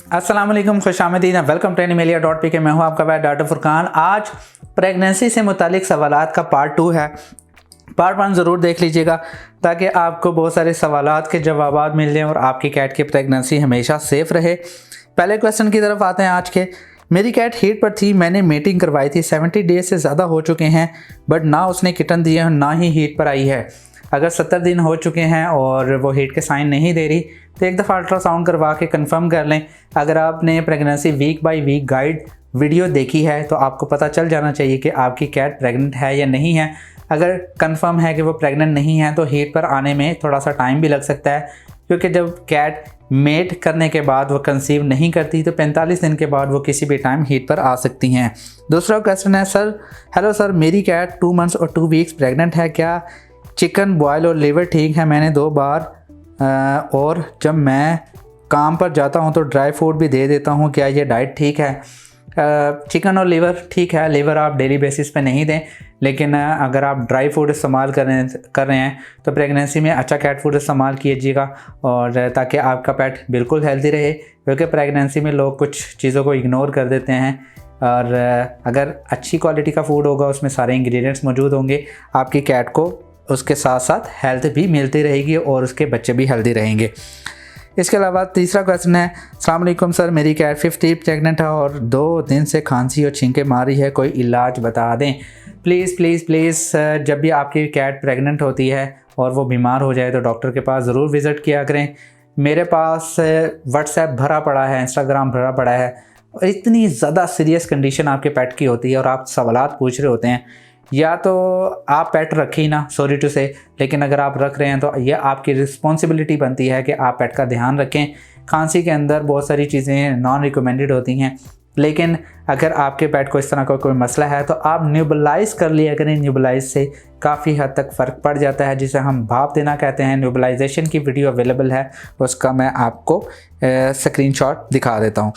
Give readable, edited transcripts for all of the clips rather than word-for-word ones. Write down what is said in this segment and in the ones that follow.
अस्सलाम वालेकुम, खुशामदीद, welcome to एनिमेलिया.pk। मैं हूं आपका भाई डॉक्टर फुरकान। आज प्रेगनेंसी से मुतालिक सवालात का पार्ट 2 है। पार्ट 1 ज़रूर देख लीजिएगा ताकि आपको बहुत सारे सवालात के जवाब मिल जाएं और आपकी कैट की प्रेगनेंसी हमेशा सेफ़ रहे। पहले क्वेश्चन की तरफ आते हैं आज के। मेरी कैट हीट पर थी, मैंने मीटिंग करवाई थी, 70 डेज से ज़्यादा हो चुके हैं, बट ना उसने किटन दिए और ना ही हीट पर आई है। अगर 70 दिन हो चुके हैं और वो हीट के साइन नहीं दे रही तो एक दफ़ा अल्ट्रासाउंड करवा के कंफर्म कर लें। अगर आपने pregnancy week by week guide video देखी है तो आपको पता चल जाना चाहिए कि आपकी कैट प्रेग्नेंट है या नहीं है। अगर कंफर्म है कि वो प्रेग्नेंट नहीं है तो हीट पर आने में थोड़ा सा टाइम भी लग सकता है, क्योंकि जब कैट मेट करने के बाद वो कंसीव नहीं करती तो 45 दिन के बाद वो किसी भी टाइम हीट पर आ सकती हैं। दूसरा क्वेश्चन है, सर हेलो सर, मेरी कैट 2 मंथ्स और 2 वीक्स प्रेग्नेंट है, क्या चिकन बॉयल और लीवर ठीक है? मैंने 2 बार और जब मैं काम पर जाता हूं तो ड्राई फ्रूट भी दे देता हूं, क्या ये डाइट ठीक है? चिकन और लीवर ठीक है, लीवर आप डेली बेसिस पे नहीं दें, लेकिन अगर आप ड्राई फूड इस्तेमाल कर रहे हैं तो प्रेगनेंसी में अच्छा कैट फूड इस्तेमाल कीजिएगा और ताकि आपका पेट बिल्कुल हेल्दी रहे, क्योंकि प्रेगनेंसी में लोग कुछ चीज़ों को इग्नोर कर देते हैं। और अगर अच्छी क्वालिटी का फूड होगा, उसमें सारे इंग्रेडिएंट्स मौजूद होंगे, आपकी कैट को उसके साथ साथ हेल्थ भी मिलती रहेगी और उसके बच्चे भी हेल्दी रहेंगे। इसके अलावा तीसरा क्वेश्चन है, अस्सलाम वालेकुम सर, मेरी कैट 50 प्रेग्नेंट है और 2 दिन से खांसी और छींके मार रही है, कोई इलाज बता दें प्लीज़ प्लीज़ प्लीज़। जब भी आपकी कैट प्रेग्नेंट होती है और वो बीमार हो जाए तो डॉक्टर के पास ज़रूर विज़िट किया करें। मेरे पास व्हाट्सएप भरा पड़ा है, इंस्टाग्राम भरा पड़ा है, और इतनी ज़्यादा सीरियस कंडीशन आपके पेट की होती है और आप सवालात पूछ रहे होते हैं, या तो आप पेट रखें ही ना, सॉरी टू से, लेकिन अगर आप रख रहे हैं तो ये आपकी रिस्पॉन्सिबिलिटी बनती है कि आप पेट का ध्यान रखें। खांसी के अंदर बहुत सारी चीज़ें नॉन रिकमेंडेड होती हैं, लेकिन अगर आपके पेट को इस तरह का कोई मसला है तो आप न्यूबलाइज कर लिया करें। न्यूबलाइज से काफ़ी हद तक फ़र्क पड़ जाता है, जिसे हम भाप देना कहते हैं। न्यूबलाइजेशन की वीडियो अवेलेबल है, उसका मैं आपको स्क्रीनशॉट दिखा देता हूँ।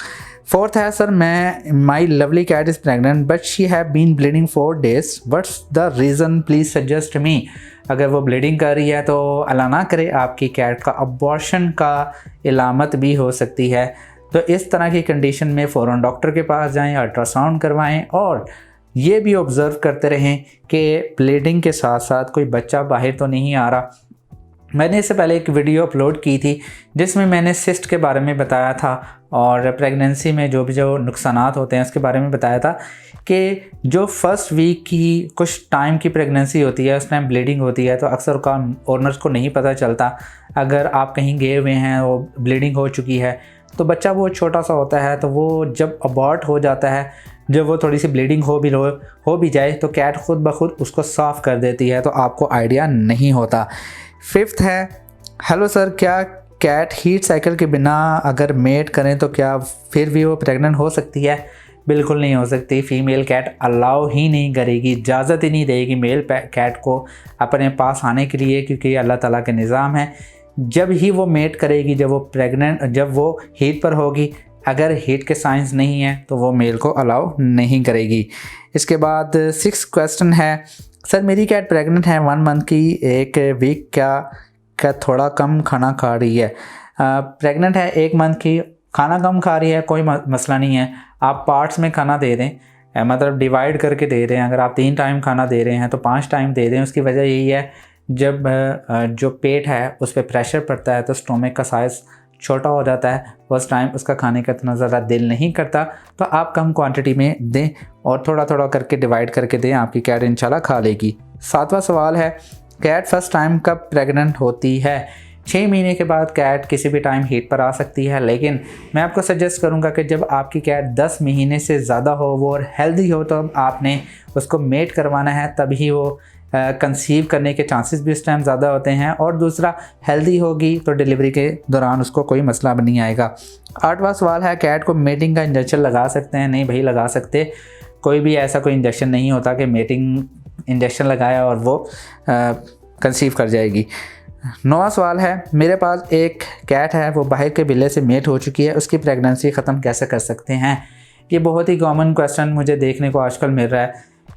फोर्थ है, सर मैं my lovely cat is pregnant but she have been bleeding 4 days, what's the reason, please suggest me. अगर वो ब्लीडिंग कर रही है तो अल्लाह ना करे आपकी कैट का अबॉर्शन का इलामत भी हो सकती है। तो इस तरह की कंडीशन में फ़ौरन डॉक्टर के पास जाएं, अल्ट्रासाउंड करवाएं और ये भी ऑब्ज़र्व करते रहें कि ब्लीडिंग के साथ साथ कोई बच्चा बाहर तो नहीं आ रहा। मैंने इससे पहले एक वीडियो अपलोड की थी जिसमें मैंने सिस्ट के बारे में बताया था और प्रेगनेंसी में जो नुकसानात होते हैं उसके बारे में बताया था कि जो फर्स्ट वीक की कुछ टाइम की प्रेगनेंसी होती है, उस टाइम ब्लीडिंग होती है, तो अक्सर का ओनर्स को नहीं पता चलता। अगर आप कहीं गए हुए हैं, वो ब्लीडिंग हो चुकी है, तो बच्चा वो छोटा सा होता है, तो वो जब अबॉर्ट हो जाता है, जब वो थोड़ी सी ब्लीडिंग हो भी जाए तो कैट खुद ब खुद उसको साफ़ कर देती है, तो आपको आइडिया नहीं होता। 5th है, हेलो सर, क्या कैट हीट साइकिल के बिना अगर मेट करें तो क्या फिर भी वो प्रेग्नेंट हो सकती है? बिल्कुल नहीं हो सकती। फ़ीमेल कैट अलाउ ही नहीं करेगी, इजाज़त ही नहीं देगी मेल कैट को अपने पास आने के लिए, क्योंकि अल्लाह ताला के निज़ाम है। जब ही वो मेट करेगी, जब वो हीट पर होगी, अगर हीट के साइंस नहीं है तो वो मेल को अलाउ नहीं करेगी। इसके बाद 6th क्वेश्चन है, सर मेरी कैट प्रेग्नेंट है 1 मंथ की, 1 वीक क्या थोड़ा कम खाना खा रही है? प्रेग्नेंट है 1 मंथ की, खाना कम खा रही है, कोई मसला नहीं है। आप पार्ट्स में खाना दे दें, मतलब डिवाइड करके दे दें। अगर आप 3 टाइम खाना दे रहे हैं तो 5 टाइम दे दें। उसकी वजह यही है, जब जो पेट है उस पर प्रेशर पड़ता है तो स्टोमक का साइज़ छोटा हो जाता है, उस टाइम उसका खाने का इतना ज़्यादा दिल नहीं करता, तो आप कम क्वांटिटी में दें और थोड़ा थोड़ा करके डिवाइड करके दें, आपकी कैट इंशाल्लाह खा लेगी। 7वां सवाल है, कैट फर्स्ट टाइम कब प्रेग्नेंट होती है? 6 महीने के बाद कैट किसी भी टाइम हीट पर आ सकती है, लेकिन मैं आपको सजेस्ट करूंगा कि जब आपकी कैट 10 महीने से ज़्यादा हो, वो और हेल्दी हो, तो आपने उसको मेट करवाना है, तभी वो कंसीव करने के चांसेस भी उस टाइम ज़्यादा होते हैं। और दूसरा, हेल्दी होगी तो डिलीवरी के दौरान उसको कोई मसला नहीं आएगा। 8वां सवाल है, कैट को मेटिंग का इंजेक्शन लगा सकते हैं? नहीं भाई, लगा सकते। कोई भी ऐसा कोई इंजेक्शन नहीं होता कि मेटिंग इंजेक्शन लगाया और वो कंसीव कर जाएगी। 9वां सवाल है, मेरे पास एक कैट है, वो बाहर के बिल्ले से मेट हो चुकी है, उसकी प्रेगनेंसी ख़त्म कैसे कर सकते हैं? ये बहुत ही कॉमन क्वेश्चन मुझे देखने को आजकल मिल रहा है,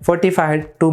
45 to